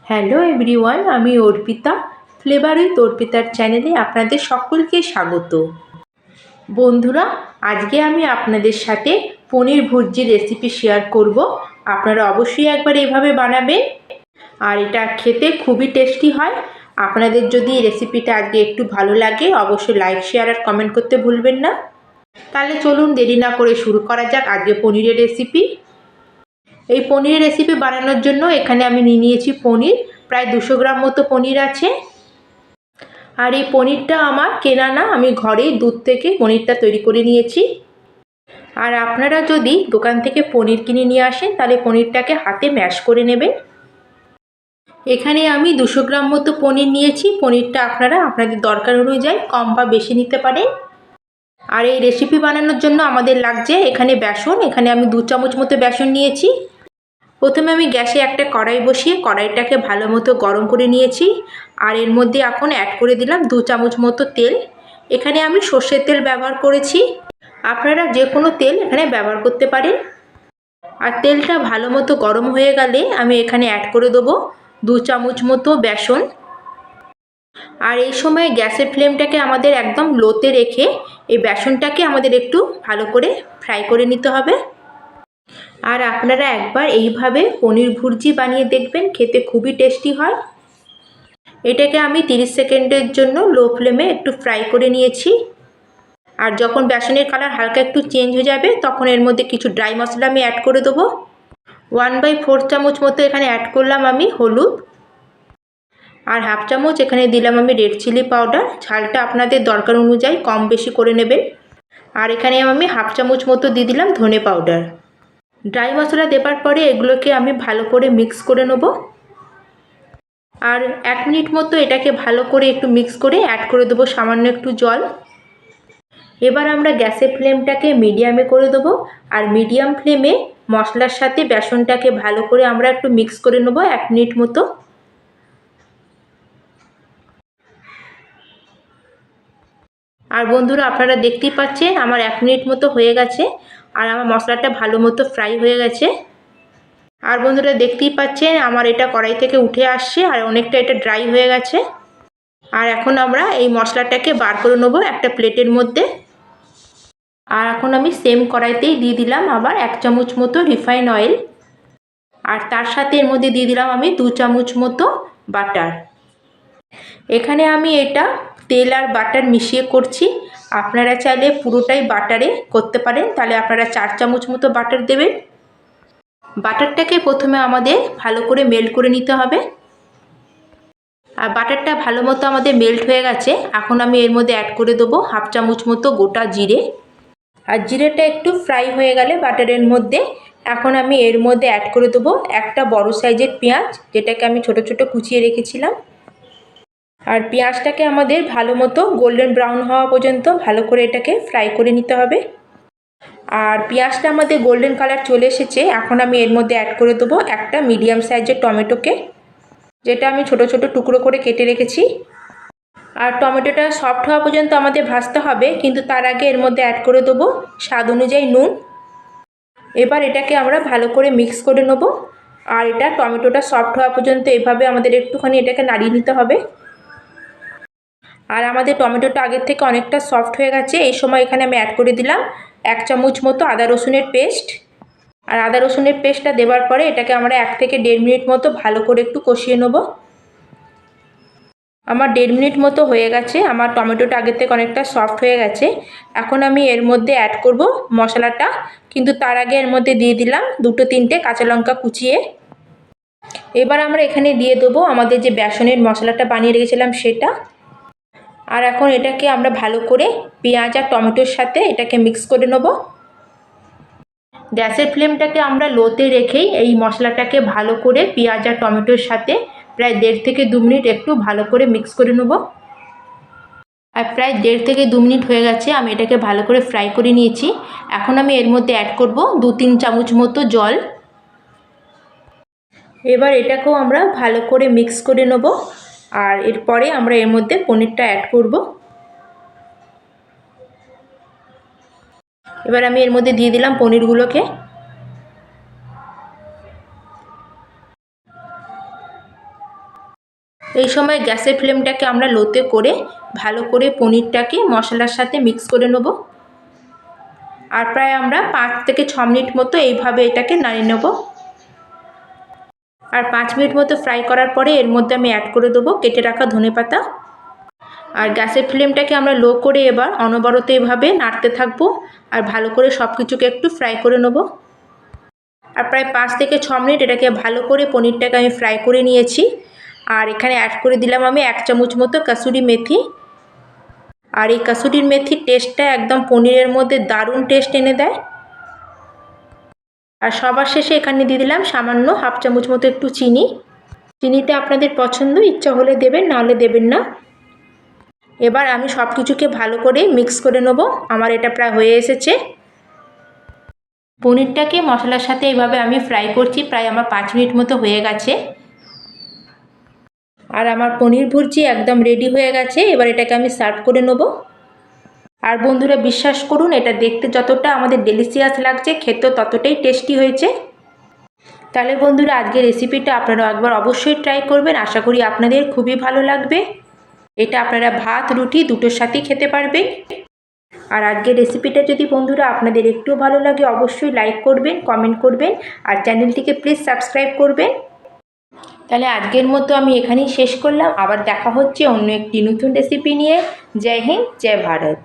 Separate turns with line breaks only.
Hello everyone, আমি Arpita. Flavour with অর্পিতার চ্যানেলে আপনাদের সকলকে স্বাগত। বন্ধুরা, আজকে আমি আপনাদের সাথে পনির ভুর্জির রেসিপি শেয়ার করব। আপনারা অবশ্যই একবার এভাবে বানাবেন, আর এটা খেতে খুবই টেস্টি হয়। আপনাদের যদি এই রেসিপিটা আজকে একটু ভালো লাগে, অবশ্যই লাইক, শেয়ার আর কমেন্ট করতে ভুলবেন না। তাহলে চলুন দেরি না করে শুরু করা যাক আজকে পনিরের রেসিপি। এই পনিরের রেসিপি বানানোর জন্য এখানে আমি নিয়ে নিয়েছি পনির। প্রায় 200 গ্রাম মতো পনির আছে। আর এই পনিরটা আমার কেনা না, আমি ঘরেই দুধ থেকে পনিরটা তৈরি করে নিয়েছি। আর আপনারা যদি দোকান থেকে পনির কিনে নিয়ে আসেন, তাহলে পনিরটাকে হাতে ম্যাশ করে নেবেন। এখানে আমি 200 গ্রাম মতো পনির নিয়েছি। পনিরটা আপনারা আপনাদের দরকার অনুযায়ী কম বা বেশি নিতে পারেন। আর এই রেসিপি বানানোর জন্য আমাদের লাগছে এখানে বেসন। এখানে আমি 2 চামচ মতো বেসন নিয়েছি। প্রথমে আমি গ্যাসে একটা কড়াই বসিয়ে কড়াইটাকে ভালো মতো গরম করে নিয়েছি। আর এর মধ্যে এখন অ্যাড করে দিলাম 2 চামচ মতো তেল। এখানে আমি সর্ষের তেল ব্যবহার করেছি, আপনারা যে কোনো তেল এখানে ব্যবহার করতে পারেন। আর তেলটা ভালো মতো গরম হয়ে গেলে আমি এখানে অ্যাড করে দেবো 2 চামচ মতো বেসন। আর এই সময় গ্যাসের ফ্লেমটাকে আমাদের একদম লোতে রেখে এই বেসনটাকে আমাদের একটু ভালো করে ফ্রাই করে নিতে হবে। আর আপনারা একবার এইভাবে পনির ভুর্জি বানিয়ে দেখবেন, খেতে খুবই টেস্টি হয়। এটাকে আমি 30 সেকেন্ডের জন্য লো ফ্লেমে একটু ফ্রাই করে নিয়েছি। আর যখন বেসনের কালার হালকা একটু চেঞ্জ হয়ে যাবে, তখন এর মধ্যে কিছু ড্রাই মশলা আমি অ্যাড করে দেবো। 1/4 চামচ মতো এখানে অ্যাড করলাম আমি হলুদ। আর হাফ চামচ এখানে দিলাম আমি রেড চিলি পাউডার। ঝালটা আপনাদের দরকার অনুযায়ী কম বেশি করে নেবেন। আর এখানে আমি হাফ চামচ মতো দিয়ে দিলাম ধনে পাউডার। ড্রাই মশলা দেবার পরে এগুলোকে আমি ভালো করে মিক্স করে নেব। আর 1 মিনিট মতো এটাকে ভালো করে একটু মিক্স করে অ্যাড করে দেবো সামান্য একটু জল। এবার আমরা গ্যাসের ফ্লেমটাকে মিডিয়ামে করে দেবো। আর মিডিয়াম ফ্লেমে মশলার সাথে বেসনটাকে ভালো করে আমরা একটু মিক্স করে নেবো 1 মিনিট মতো। আর বন্ধুরা, আপনারা দেখতেই পাচ্ছেন আমার 1 মিনিট মতো হয়ে গেছে। আর আমার মশলাটা ভালো মতো ফ্রাই হয়ে গেছে। আর বন্ধুরা, দেখতেই পাচ্ছেন আমার এটা কড়াই থেকে উঠে আসছে আর অনেকটা এটা ড্রাই হয়ে গেছে। আর এখন আমরা এই মশলাটাকে বার করে নেবো একটা প্লেটের মধ্যে। আর এখন আমি সেম কড়াইতেই দিয়ে দিলাম আবার 1 চামচ মতো রিফাইন অয়েল। আর তার সাথে এর মধ্যে দিয়ে দিলাম আমি 2 চামচ মতো বাটার। এখানে আমি এটা তেল আর বাটার মিশিয়ে করছি। আপনারা চাইলে পুরোটাই বাটারে করতে পারেন, তাহলে আপনারা 4 চামচ মতো বাটার দেবেন। বাটারটাকে প্রথমে আমাদের ভালো করে মেল্ট করে নিতে হবে। আর বাটারটা ভালো মতো আমাদের মেল্ট হয়ে গেছে। এখন আমি এর মধ্যে অ্যাড করে দেবো হাফ চামচ মতো গোটা জিরে। আর জিরেটা একটু ফ্রাই হয়ে গেলে বাটারের মধ্যে এখন আমি এর মধ্যে অ্যাড করে দেবো একটা বড় সাইজের পেঁয়াজ, যেটাকে আমি ছোট ছোট কুচিয়ে রেখেছিলাম। আর পেঁয়াজটাকে আমাদের ভালো মতো গোল্ডেন ব্রাউন হওয়া পর্যন্ত ভালো করে এটাকে ফ্রাই করে নিতে হবে। আর পেঁয়াজটা আমাদের গোল্ডেন কালার চলে এসেছে। এখন আমি এর মধ্যে অ্যাড করে দেবো একটা মিডিয়াম সাইজের টমেটোকে, যেটা আমি ছোট ছোট টুকরো করে কেটে রেখেছি। আর টমেটোটা সফট হওয়া পর্যন্ত আমাদের ভাজতে হবে, কিন্তু তার আগে এর মধ্যে অ্যাড করে দেবো স্বাদ অনুযায়ী নুন। এবার এটাকে আমরা ভালো করে মিক্স করে নেব। আর এটা টমেটোটা সফট হওয়া পর্যন্ত এভাবে আমাদের একটুখানি এটাকে নাড়িয়ে নিতে হবে। আর আমাদের টমেটোটা আগের থেকে অনেকটা সফট হয়ে গেছে। এই সময় এখানে আমি অ্যাড করে দিলাম 1 চামচ মতো আদা রসুনের পেস্ট। আর আদা রসুনের পেস্টটা দেওয়ার পরে এটাকে আমরা 1 থেকে 1.5 মিনিট মতো ভালো করে একটু কষিয়ে নেব। আমার 1.5 মিনিট মতো হয়ে গেছে। আমার টমেটোটা আগের থেকে অনেকটা সফট হয়ে গেছে। এখন আমি এর মধ্যে অ্যাড করব মশলাটা, কিন্তু তার আগে এর মধ্যে দিয়ে দিলাম 2-3টে কাঁচা লঙ্কা কুচিয়ে। এবার আমরা এখানে দিয়ে দেবো আমাদের যে বেসনের মশলাটা বানিয়ে রেখেছিলাম সেটা। আর এখন এটাকে আমরা ভালো করে পেঁয়াজ আর টমেটোর সাথে এটাকে মিক্স করে নেব। গ্যাসের ফ্লেমটাকে আমরা লোতে রেখেই এই মশলাটাকে ভালো করে পেঁয়াজ আর টমেটোর সাথে প্রায় 1.5 থেকে 2 মিনিট একটু ভালো করে মিক্স করে নেব। আর প্রায় 1.5 থেকে 2 মিনিট হয়ে গেছে, আমি এটাকে ভালো করে ফ্রাই করে নিয়েছি। এখন আমি এর মধ্যে অ্যাড করব 2-3 চামচ মতো জল। এবার এটাকেও আমরা ভালো করে মিক্স করে নেব। আর এরপরে আমরা এর মধ্যে পনিরটা অ্যাড করব। এবার আমি এর মধ্যে দিয়ে দিলাম পনিরগুলোকে। এই সময় গ্যাসের ফ্লেমটাকে আমরা লোতে করে ভালো করে পনিরটাকে মশলার সাথে মিক্স করে নেব। আর প্রায় আমরা 5 থেকে 6 মিনিট মতো এইভাবে এটাকে নাড়িয়ে নেব। আর 5 মিনিট মতো ফ্রাই করার পরে এর মধ্যে আমি অ্যাড করে দেবো কেটে রাখা ধনেপাতা। আর গ্যাসের ফ্লেমটাকে আমরা লো করে এবার অনবরত এভাবে নাড়তে থাকবো আর ভালো করে সব কিছুকে একটু ফ্রাই করে নেব। আর প্রায় 5 থেকে 6 মিনিট এটাকে ভালো করে পনিরটাকে আমি ফ্রাই করে নিয়েছি। আর এখানে অ্যাড করে দিলাম আমি 1 চামচ মতো কাসুরি মেথি। আর এই কাসুরি মেথির টেস্টটা একদম পনিরের মধ্যে দারুণ টেস্ট এনে দেয়। আর সবার শেষে এখানে দিয়ে দিলাম সামান্য 1/2 চামচ মতো একটু চিনি। চিনিটা আপনাদের পছন্দ, ইচ্ছা হলে দেবেন, নাহলে দেবেন না। এবার আমি সব কিছুকে ভালো করে মিক্স করে নেব। আমার এটা প্রায় হয়ে এসেছে। পনিরটাকে মশলার সাথে এইভাবে আমি ফ্রাই করছি, প্রায় আমার 5 মিনিট মতো হয়ে গেছে। আর আমার পনির ভুর্জি একদম রেডি হয়ে গেছে। এবার এটাকে আমি সার্ভ করে নেব। আর বন্ধুরা বিশ্বাস করুন, এটা দেখতে যতটা আমাদের ডেলিশিয়াস লাগছে, খেতেও ততটাই টেস্টি হয়েছে। তাহলে বন্ধুরা আজকের রেসিপিটা আপনারা একবার অবশ্যই ট্রাই করবেন। আশা করি আপনাদের খুবই ভালো লাগবে। এটা আপনারা ভাত রুটি দুটোর সাথেই খেতে পারবেন। আর আজকের রেসিপিটা যদি বন্ধুরা আপনাদের একটু ভালো লাগে অবশ্যই লাইক করবেন, কমেন্ট করবেন আর চ্যানেলটিকে প্লিজ সাবস্ক্রাইব করবেন। তাহলে আজকের মতো আমি এখানেই শেষ করলাম। আবার দেখা হচ্ছে অন্য একটি নতুন রেসিপি নিয়ে। জয় হিন্দ, জয় ভারত।